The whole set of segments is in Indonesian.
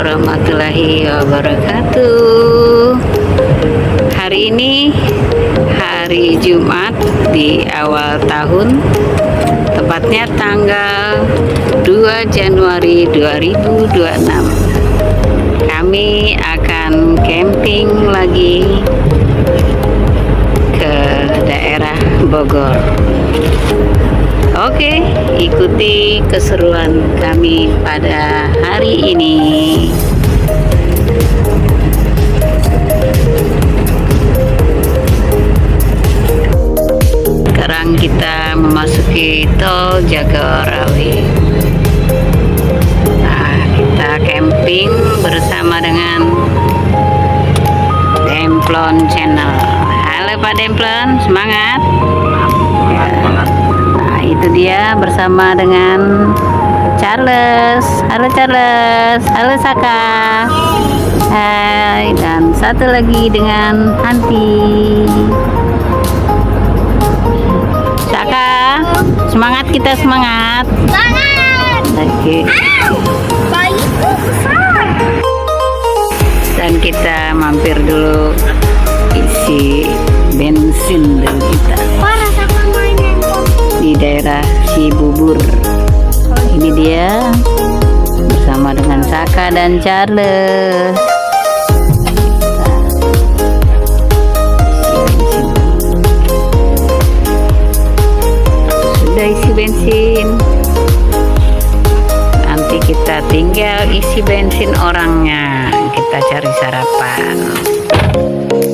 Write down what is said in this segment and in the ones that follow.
warahmatullahi wabarakatuh. Hari ini hari Jumat di awal tahun, tepatnya tanggal 2 Januari 2026. Kami akan camping lagi ke daerah Bogor. Oke, ikuti keseruan kami pada hari ini. Sekarang kita memasuki tol Jagorawi. Nah, kita camping bersama dengan Demplon Channel. Halo Pak Demplon, semangat. Itu dia bersama dengan Charles. Halo Charles. Halo Saka. Hai. Dan satu lagi dengan Hanti. Saka, semangat, kita semangat. Semangat. Oke. Bayiku besar. Dan kita mampir dulu isi bensin dulu kita di daerah Cibubur. Ini dia bersama dengan Saka dan Charles. Sudah isi bensin. Nanti kita tinggal isi bensin orangnya. Kita cari sarapan.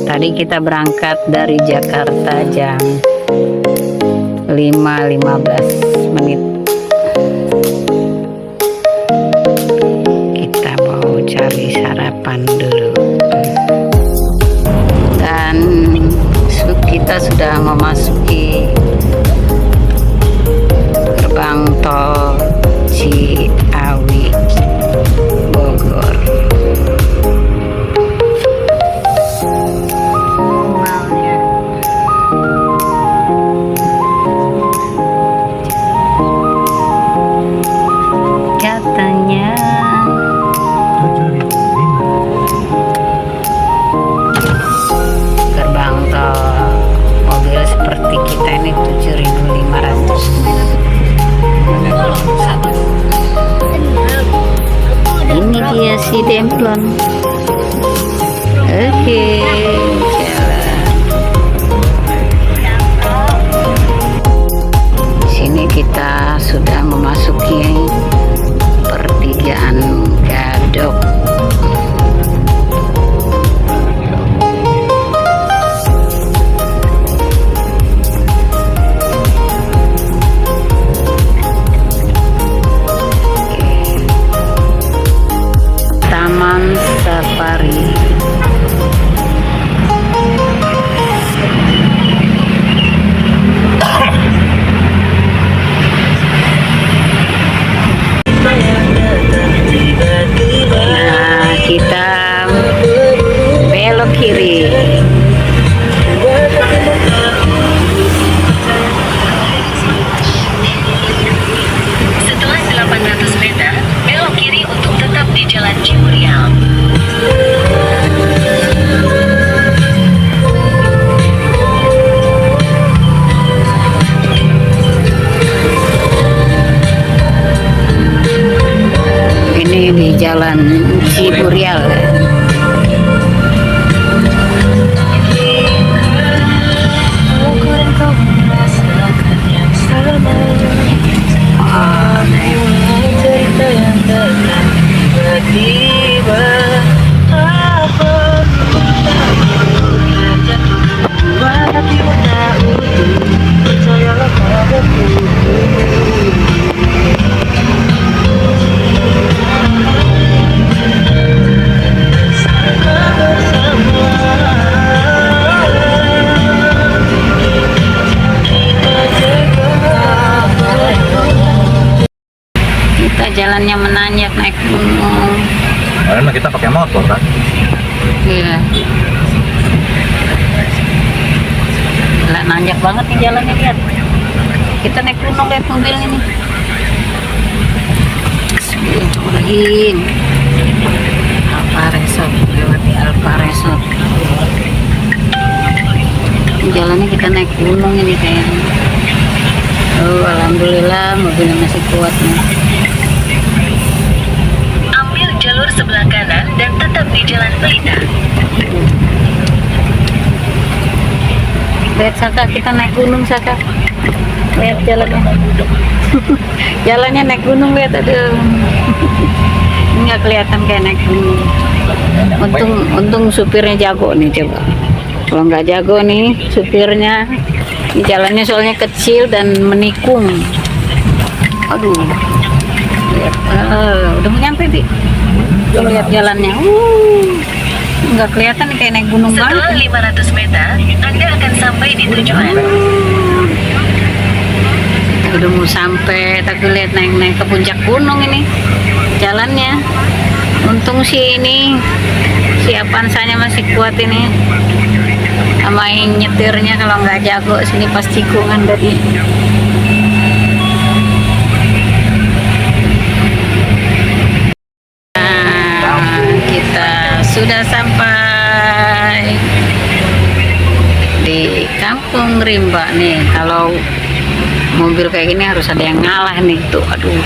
Tadi kita berangkat dari Jakarta jam 5.15 menit. Kita mau cari sarapan dulu. Dan kita sudah memasuki gerbang tol Ciawi Bogor. Katanya gerbang tol mobil seperti kita ini 7.500. Ini dia si Demplon. Oke, jalan. Sini kita sudah memasuki pertigaan Gadok. Taman Safari. Nah, kita belok kiri. Setelah 800 meter, belok kiri untuk tetap di Jalan Ciburial. Ini di Jalan Ciburial. Kita jalannya menanjak, naik gunung. Karena kita pakai motor kan? Iya. Lah, nanjak banget nih jalannya, lihat. Kita naik gunung, lihat mobil ini. Bismillahirrahmanirrahim. Alparesot, lewati Alparesot. Jalannya kita naik gunung ini kayaknya. Oh, alhamdulillah mobilnya masih kuat nih. Ambil jalur sebelah kanan dan tetap di Jalan Pelita. Lihat Saka, kita naik gunung Saka. Lihat jalannya. Jalannya naik gunung, lihat, aduh. Nggak kelihatan kayak naik gunung. Untung supirnya jago nih, coba. Kalau nggak jago nih supirnya, jalannya soalnya kecil dan menikung. Aduh, lihat, udah mau nyampe Bi. Coba lihat jalannya, nggak kelihatan kayak naik gunung banget. Setelah 500 meter, Anda akan sampai di tujuan. Udah mau sampai, tapi lihat naik ke puncak gunung ini jalannya. Untung sih ini si Avanza-nya masih kuat ini, sama yang nyetirnya kalau nggak jago sini pasti tikungan tadi. Nah, kita sudah sampai di Kampung Rimba nih. Kalau mobil kayak gini harus ada yang ngalah nih tuh, aduh,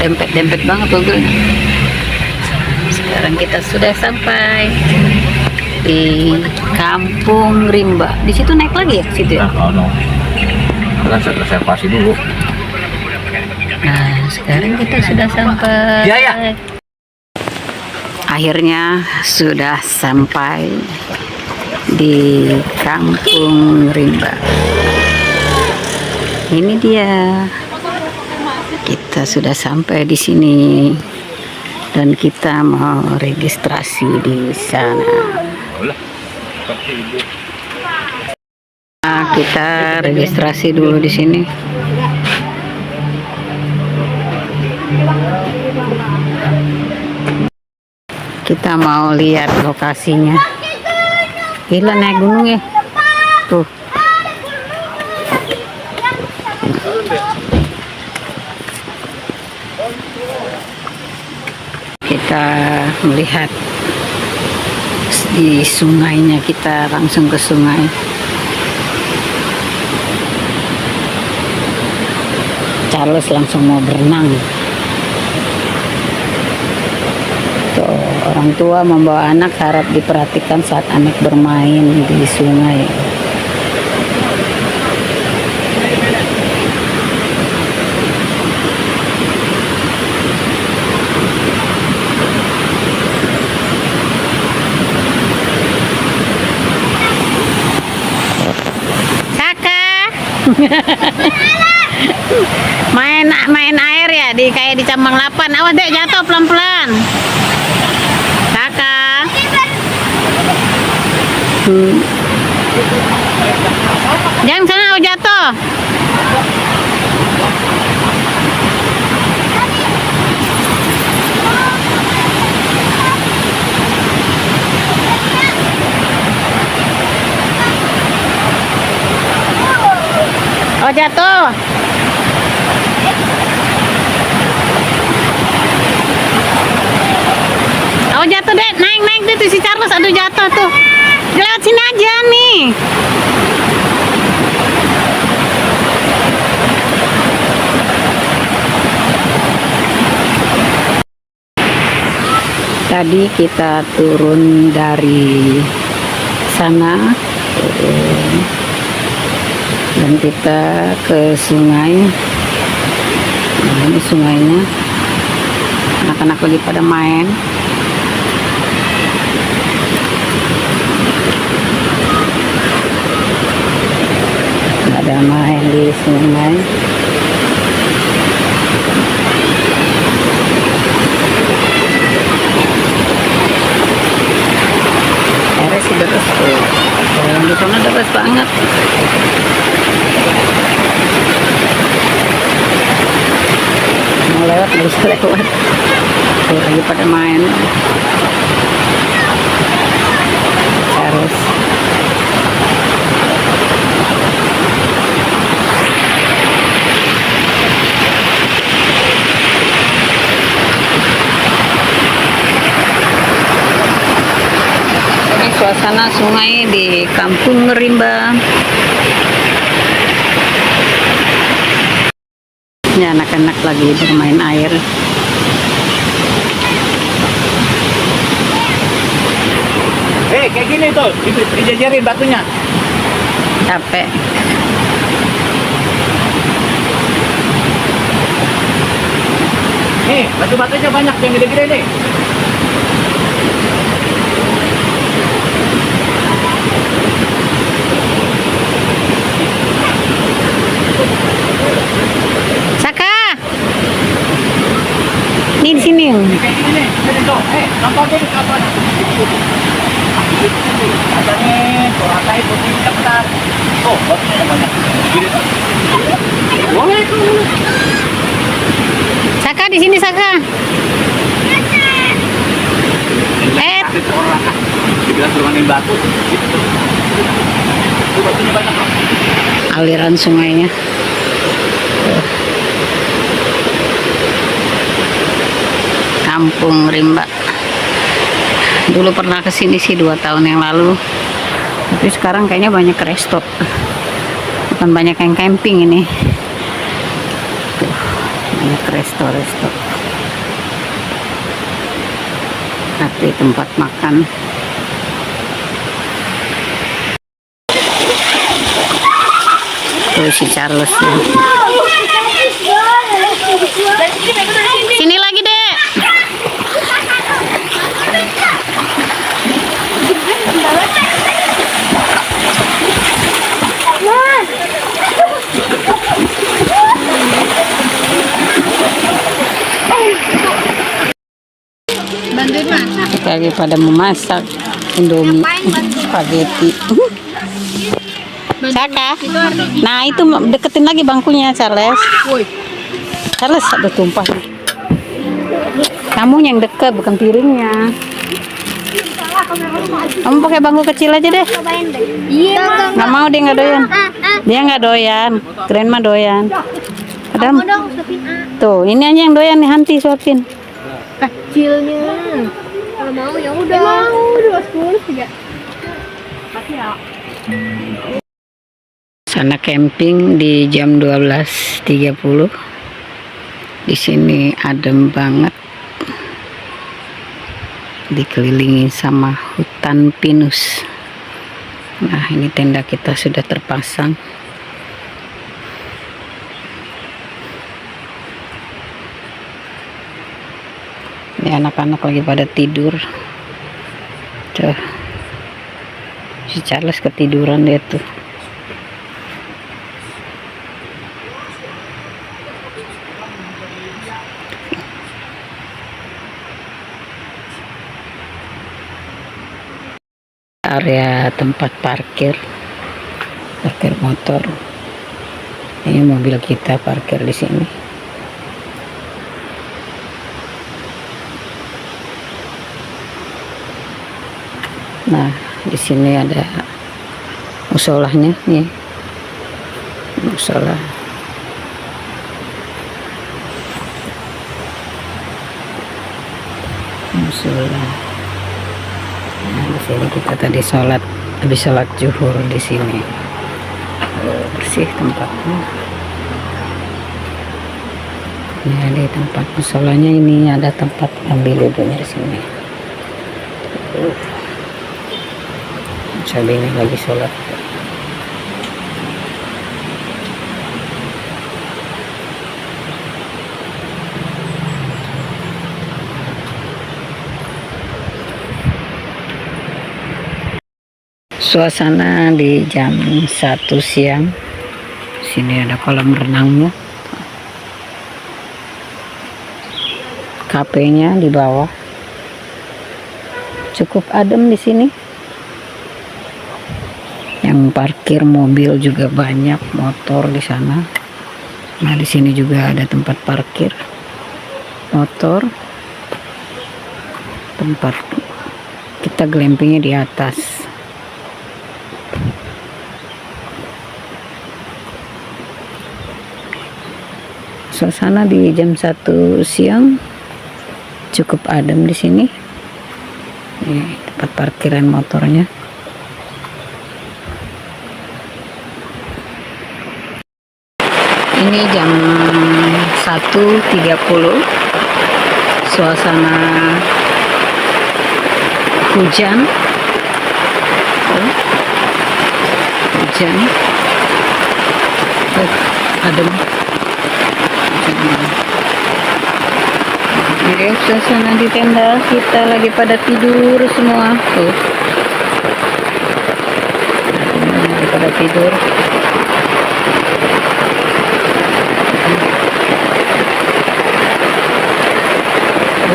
dempet banget mobilnya. Sekarang kita sudah sampai di Kampung Rimba. Di situ naik lagi ya, situ ya? Nah, kita kan reservasi dulu. Nah, sekarang kita sudah sampai. Ya. Akhirnya sudah sampai di Kampung Rimba. Ini dia, kita sudah sampai di sini dan kita mau registrasi di sana. Nah, kita registrasi dulu di sini. Kita mau lihat lokasinya. Gila, naik gunung ya, tuh. Kita melihat di sungainya, kita langsung ke sungai. Charles langsung mau berenang. Tuh, orang tua membawa anak harap diperhatikan saat anak bermain di sungai. main air ya, kayak di Cambang 8. Awas dek, jatuh pelan-pelan. Kakak. Jangan sana, jatuh. Oh, jatuh. Oh, jatuh deh. Naik tuh si Charles. Aduh, jatuh tuh. Lewat sini aja nih. Tadi kita turun dari sana dan kita ke sungai. Nah, ini sungainya, anak-anak lagi pada main. Ada main di sungai. Airnya sih deras tuh. Yang di sana deras banget. Mau lewat nggak bisa lewat. Tuh, lagi pada main. Harus. suasana sungai di Kampung Rimba. Ya, anak-anak lagi bermain air. Kayak gini tuh, dijajarin batunya. Capek. Nih, batu-batunya banyak yang gede-gede nih. Saka. Ini di sini. Kayak gini nih, gini tuh. Nampak ini kapan? Ada nih, korakai putih bentar. Oh, batunya banyak. Gini tuh. Boleh tuh. Saka di sini, Saka. Dibilang suruh mainin batu. Gitu. Itu batunya banyak. Aliran sungainya. Kampung Rimba. Dulu pernah kesini sih 2 tahun yang lalu. Tapi sekarang kayaknya banyak resto. Bukan banyak yang camping ini. Tuh, banyak resto-resto. Tapi tempat makan. Tuh si Charles ya. Sini lagi, Dek. Bantuin masak. Kita lagi pada memasak Indomie spaghetti. Saka. Nah, itu deketin lagi bangkunya, Charles. Charles, ada tumpah. Kamu yang deket, bukan piringnya. Kamu pakai bangku kecil aja deh. Iya. Nggak mau, dia nggak doyan. Dia nggak doyan. Grandma doyan. Adam. Tuh, ini aja yang doyan nih, Hanti suapin. Kecilnya. Kalau mau ya udah. Mau 20 juga. Sana camping di jam 12.30. Di sini adem banget. Dikelilingi sama hutan pinus. Nah, ini tenda kita sudah terpasang. Ini anak-anak lagi pada tidur. Tuh. Si Charles ketiduran dia tuh. Area tempat parkir motor. Ini mobil kita parkir di sini. Nah, di sini ada musolahnya nih. Musola. Nah, di sini kita tadi habis sholat zuhur di sini. Bersih tempatnya. Ini ada tempat musolanya, ini ada tempat ambil wudhunya di sini. Coba ini lagi sholat. Suasana di jam 1 siang. Sini ada kolam renangnya. Kafenya di bawah. Cukup adem di sini. Yang parkir mobil juga banyak, motor di sana. Nah, di sini juga ada tempat parkir motor. Tempat kita glampingnya di atas. Suasana di jam 1 siang cukup adem di sini. Ini tempat parkiran motornya. Ini jam 1.30, suasana hujan. Hujan, adem. Ini suasana di tenda, kita lagi pada tidur semua tuh. Lagi pada tidur.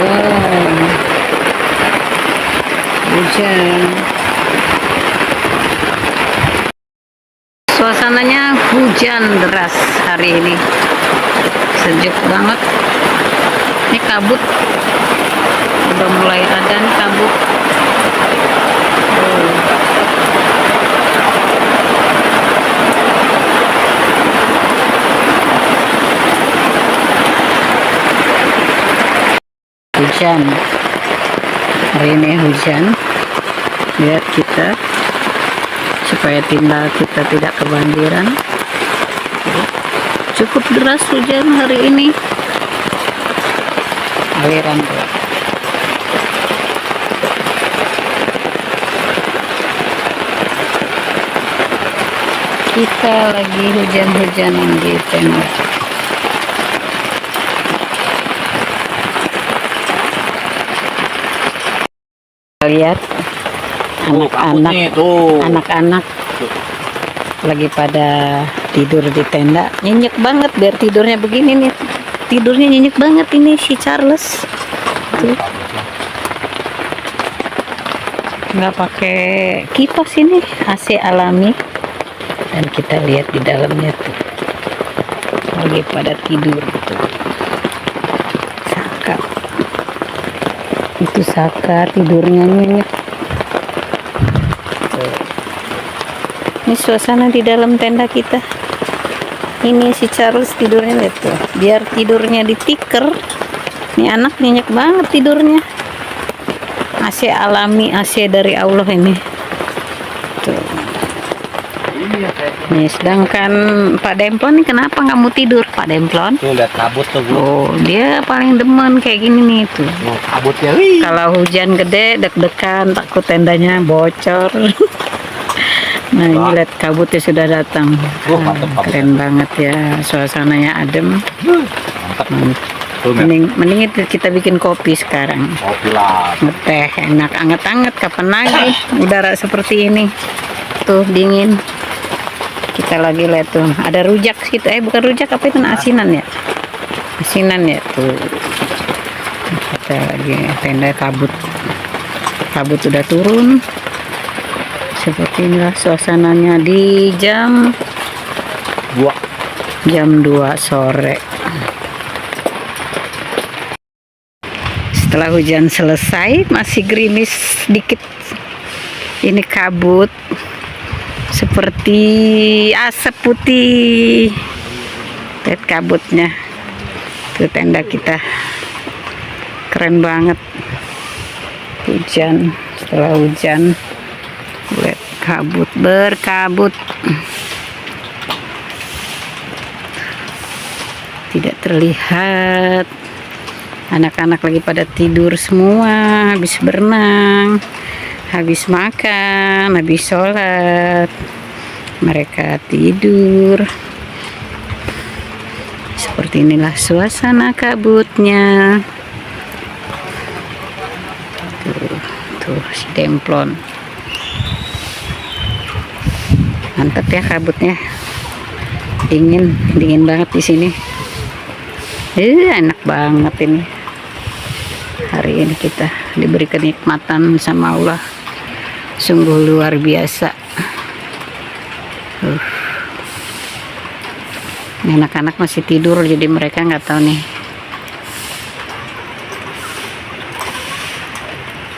Wow, hujan. Suasananya hujan deras hari ini, sejuk banget. Ini kabut, udah mulai ada nih kabut. Hujan, hari ini hujan. Lihat kita, supaya tenda kita tidak kebanjiran. Cukup deras hujan hari ini. Aliran tuh. Kita lagi hujan-hujanan di tenda. Lihat anak-anak lagi pada tidur di tenda. Nyenyak banget biar tidurnya begini nih. Tidurnya nyenyak banget ini si Charles. Tuh. Nggak pakai kipas ini, AC alami. Dan kita lihat di dalamnya tuh lagi pada tidur tuh. Saka. Itu Saka tidurnya nyenyak. Ini suasana di dalam tenda kita. Ini si Charles tidurnya, lihat tuh. Biar tidurnya ditiker. Ini anak nyenyak banget tidurnya. AC alami, AC dari Allah ini. Tuh. Nih, sedangkan Pak Demplon nih kenapa nggak mau tidur, Pak Demplon? Tuh lihat kabut tuh, Bu. Oh, dia paling demen kayak gini nih tuh. Oh, kabutnya. Kalau hujan gede, deg-degan, takut tendanya bocor. Nah, ini lihat kabutnya sudah datang. Mantap, Keren banget ya, suasananya adem. Mending itu kita bikin kopi sekarang. Kopi lah. Ngeteh enak, anget-anget. Kapan lagi udara seperti ini? Tuh dingin. Kita lagi lihat tuh, ada rujak gitu. Bukan rujak, apa itu? Asinan ya? Asinan ya tuh. Kita lagi tenda kabut. Kabut sudah turun. Seperti inilah suasananya di jam 2 sore. Setelah hujan selesai, masih gerimis sedikit. Ini kabut seperti asap putih. Lihat kabutnya. Itu tenda kita. Keren banget. Hujan, setelah hujan. Lihat kabut, berkabut. Tidak terlihat. Anak-anak lagi pada tidur semua, habis berenang, habis makan, habis sholat. Mereka tidur. Seperti inilah suasana kabutnya. Tuh si Demplon. Mantap ya kabutnya. Dingin banget di sini. Enak banget ini. Hari ini kita diberi kenikmatan sama Allah. Sungguh luar biasa. Ini anak-anak masih tidur, jadi mereka nggak tahu nih.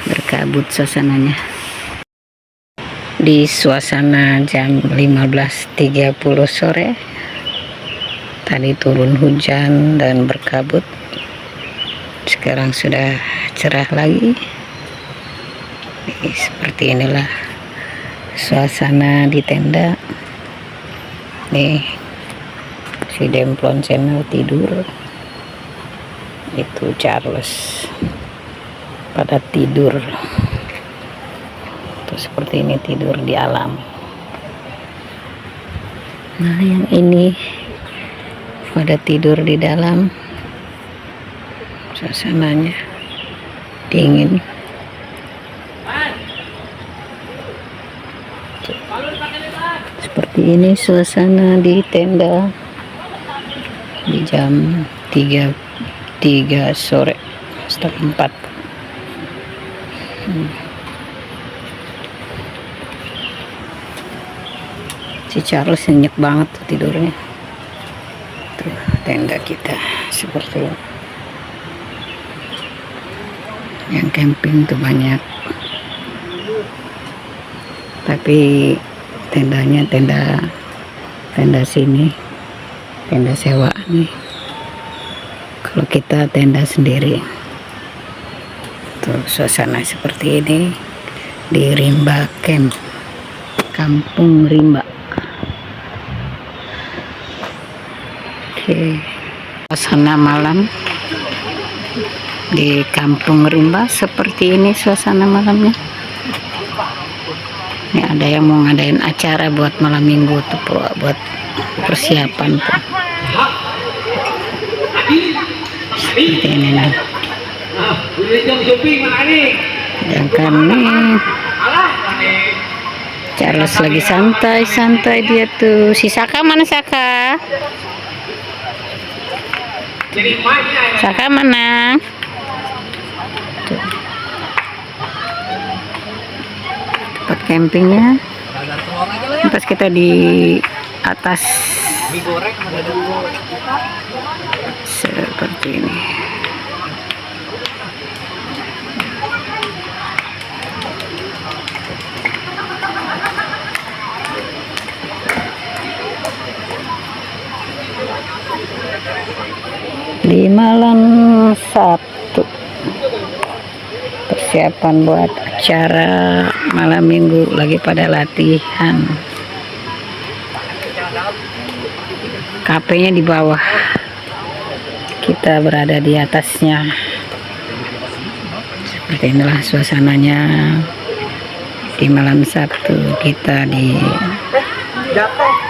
Berkabut suasananya. Di suasana jam 15.30 sore. Tadi turun hujan dan berkabut. Sekarang sudah cerah lagi. Seperti inilah suasana di tenda. Nih si Demplon channel tidur, itu Charles pada tidur tuh seperti ini, tidur di alam. Nah yang ini pada tidur di dalam, suasananya dingin. Seperti ini suasana di tenda di jam 3 sore, setengah 4. Si Charles nyenyak banget tuh tidurnya. Tuh tenda kita seperti ini. Yang camping tuh banyak, tapi tendanya tenda sini tenda sewa nih. Kalau kita tenda sendiri. Tuh suasana seperti ini di Rimba Camp, Kampung Rimba. Oke, suasana malam di Kampung Rimba seperti ini suasana malamnya. Ini ada yang mau ngadain acara buat malam minggu tuh, buat persiapan tuh. Seperti ini nih. Sedangkan nih Charles lagi santai-santai dia tuh. Si Saka mana Saka? Saka mana? Tuh. Tempat campingnya. Pas kita di atas seperti ini. Di malam Sabtu, persiapan buat acara malam minggu, lagi pada latihan. Kafenya di bawah, kita berada di atasnya. Seperti inilah suasananya di malam Sabtu kita di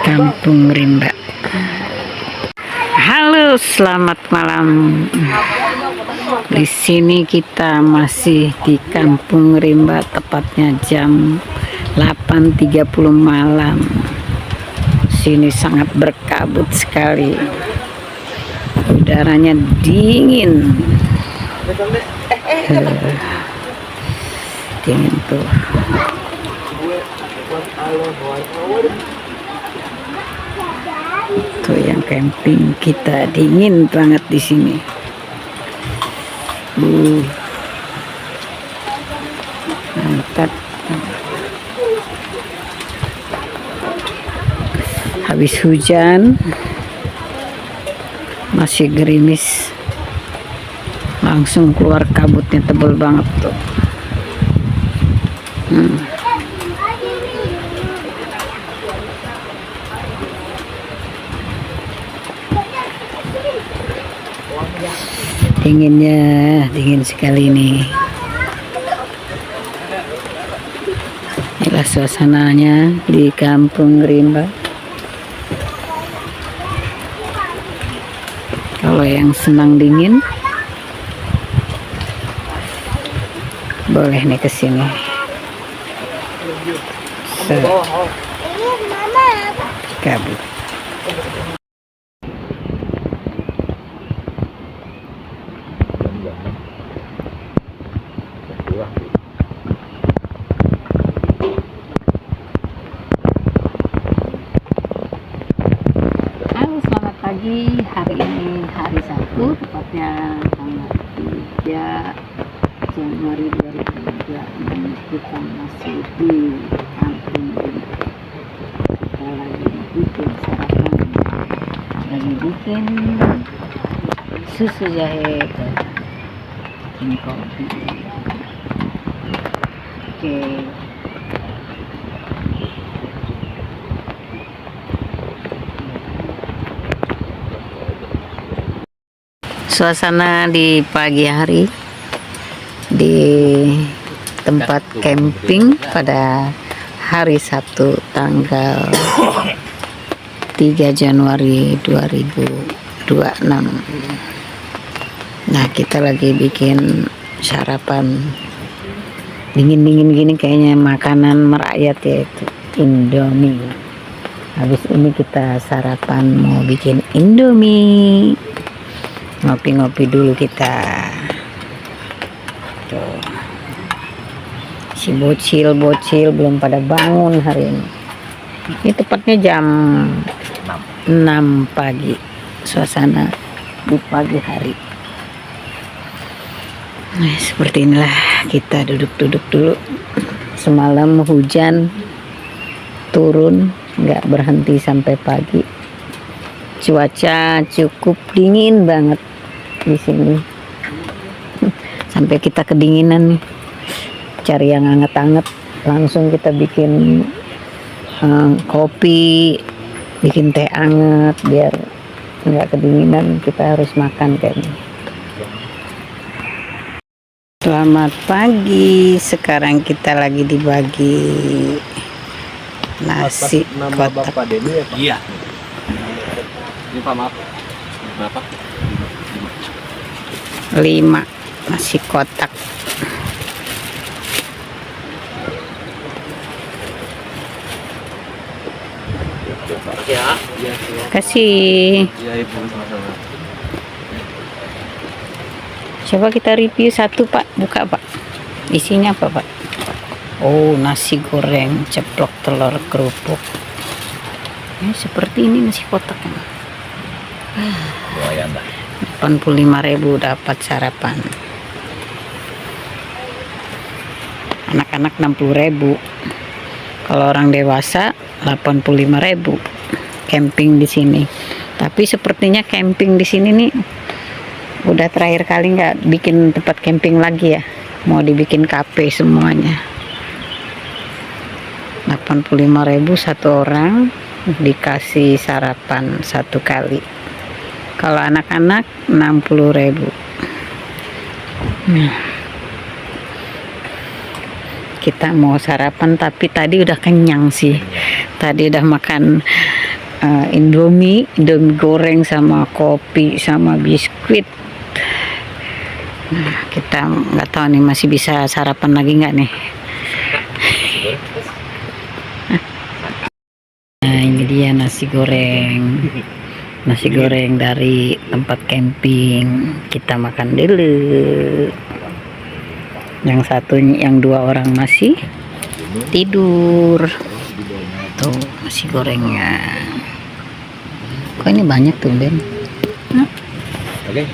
Kampung Rimba. Halo, selamat malam. Di sini kita masih di Kampung Rimba, tepatnya jam 8.30 malam. Sini sangat berkabut sekali. Udaranya dingin. Dingin tuh. Tuh yang camping kita, dingin banget di sini. Mantap. Habis hujan, masih gerimis, langsung keluar kabutnya tebal banget tuh. Dinginnya, dingin sekali nih. Inilah suasananya di Kampung Rimba. Kalau yang senang dingin, boleh nih ke sini. Kabut. Halo, selamat pagi. Hari ini hari Sabtu, tepatnya tanggal 3 Januari 2026. Kita masih di Kampung Rimba. Kita lagi bikin sarapan, lagi bikin susu jahe, bikin kopi. Oke. Suasana di pagi hari di tempat camping pada hari Sabtu tanggal 3 Januari 2026. Nah, kita lagi bikin sarapan dingin-dingin gini, kayaknya makanan merakyat yaitu Indomie. Habis ini kita sarapan mau bikin Indomie. Ngopi-ngopi dulu kita. Tuh. Si bocil-bocil belum pada bangun hari ini. Ini tepatnya jam 6 pagi. Suasana di pagi hari. Nah, seperti inilah kita duduk-duduk dulu. Semalam hujan turun, nggak berhenti sampai pagi. Cuaca cukup dingin banget di sini. Sampai kita kedinginan nih. Cari yang hangat-hangat, langsung kita bikin kopi, bikin teh hangat biar nggak kedinginan. Kita harus makan kayaknya. Selamat pagi, sekarang kita lagi dibagi nasi kotak. Bapak Denny ya, Pak? Iya. Ini Pak, maaf. Berapa? 5 nasi kotak. Ya. Kasih. Iya, Ibu, sama-sama. Coba kita review satu, Pak. Buka, Pak. Isinya apa, Pak? Oh, nasi goreng ceplok telur kerupuk. Seperti ini nasi kotaknya. Lumayan dah. 85.000 dapat sarapan. Anak-anak 60.000. Kalau orang dewasa 85.000. Camping di sini. Tapi sepertinya camping di sini nih udah terakhir kali nggak bikin tempat camping lagi ya. Mau dibikin kafe semuanya. 85.000 satu orang, dikasih sarapan satu kali. Kalau anak-anak 60.000. Nah, kita mau sarapan tapi tadi udah kenyang sih. Tadi udah makan Indomie goreng sama kopi sama biskuit. Nah, kita nggak tahu nih masih bisa sarapan lagi nggak nih. Nah, ini dia nasi goreng dari tempat camping. Kita makan dulu. Yang satu, yang 2 orang masih tidur. Tuh nasi gorengnya. Kok ini banyak tuh, Ben? Oke.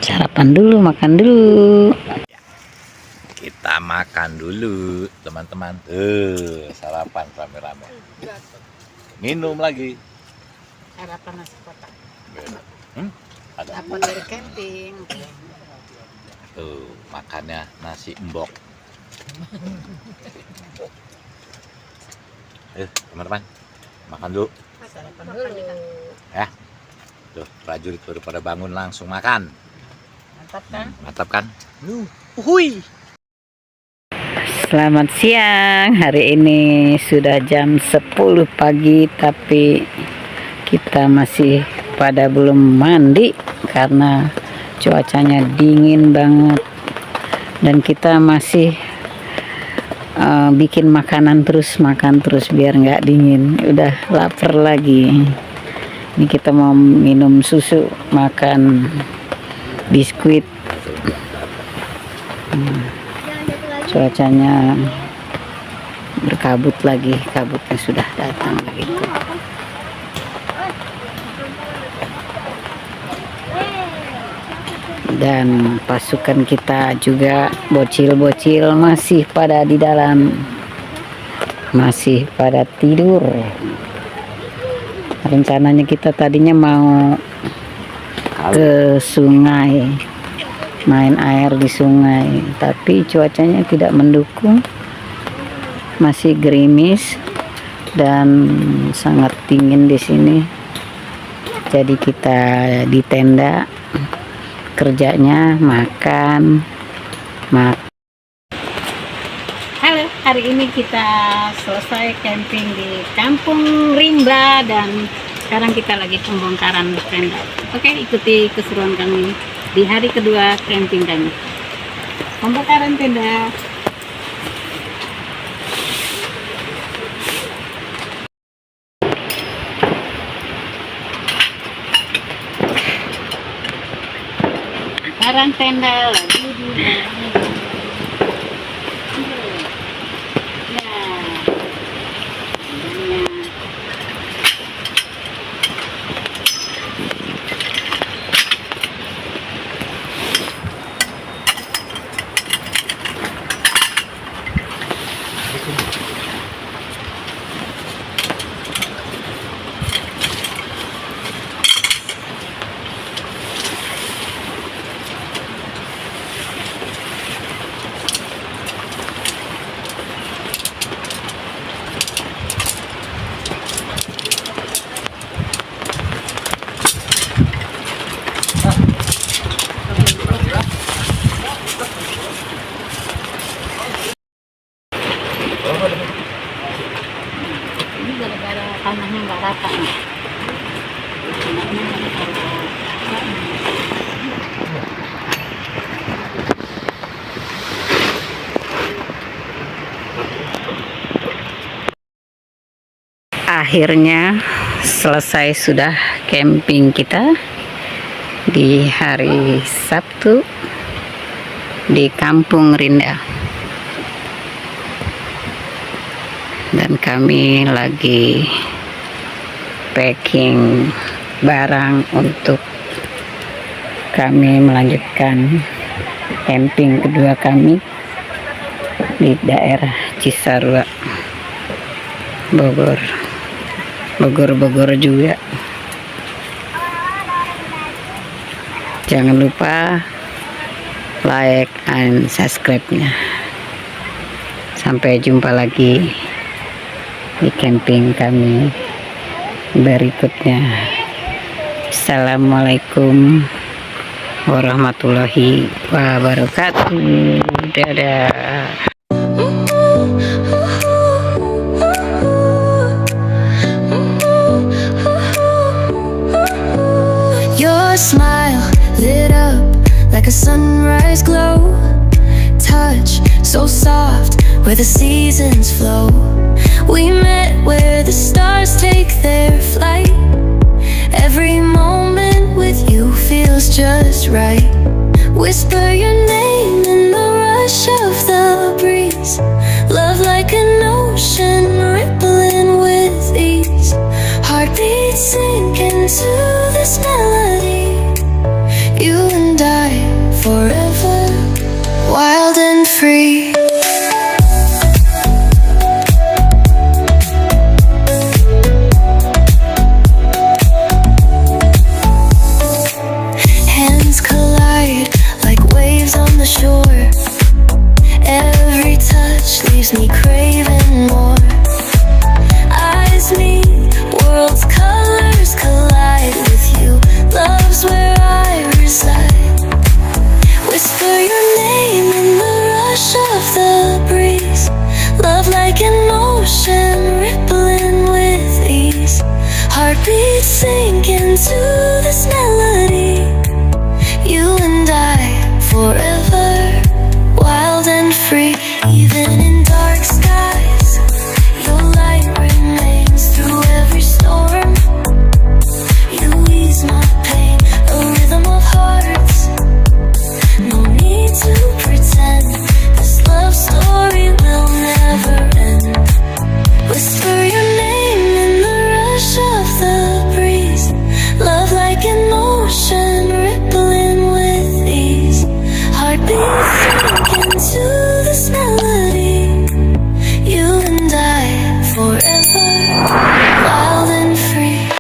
Sarapan dulu, makan dulu. Kita makan dulu, teman-teman. Sarapan rame-rame. Minum lagi. Sarapan nasi kotak. Ada. Dapat dari camping. Tuh, makannya nasi embok. Teman-teman, makan dulu. Sarapan dulu. Ya. Tuh, prajurit baru pada bangun langsung makan. Mantap kan? Mantap kan? Uhui. Selamat siang. Hari ini sudah jam 10 pagi tapi kita masih pada belum mandi karena cuacanya dingin banget. Dan kita masih bikin makanan terus, makan terus biar nggak dingin. Udah lapar lagi. Ini kita mau minum susu, makan biskuit. Cuacanya berkabut lagi, kabutnya sudah datang begitu. Dan pasukan kita juga bocil-bocil masih pada di dalam, masih pada tidur. Rencananya kita tadinya mau ke sungai main air di sungai, tapi cuacanya tidak mendukung, masih gerimis dan sangat dingin di sini. Jadi kita di tenda, kerjanya makan. Halo, hari ini kita selesai camping di Kampung Rimba dan sekarang kita lagi pembongkaran tenda. Oke, ikuti keseruan kami di hari kedua camping kami. Pembongkaran tenda. Pembongkaran tenda lagi di ini gara-gara tanahnya nggak rata nih. Akhirnya selesai sudah camping kita di hari Sabtu di Kampung Rinda. Dan kami lagi packing barang untuk kami melanjutkan camping kedua kami di daerah Cisarua, Bogor juga. Jangan lupa like and subscribe-nya. Sampai jumpa lagi di camping kami berikutnya. Assalamualaikum warahmatullahi wabarakatuh. Dadah. Your smile lit up like a sunrise glow. Touch so soft where the seasons flow. We met where the stars take their flight. Every moment with you feels just right. Whisper your name in the rush of the breeze. Love like an ocean rippling with ease. Heartbeats sink into this melody. You and I forever, wild and free. Hands collide like waves on the shore. Every touch leaves me craving more. Eyes meet, worlds colors collide with you. Love's where I reside. Whisper your name in the rush of the breeze. Love like an ocean rippling with ease. Heartbeats sink into this melody. You and I forever, wild and free. Even in dark skies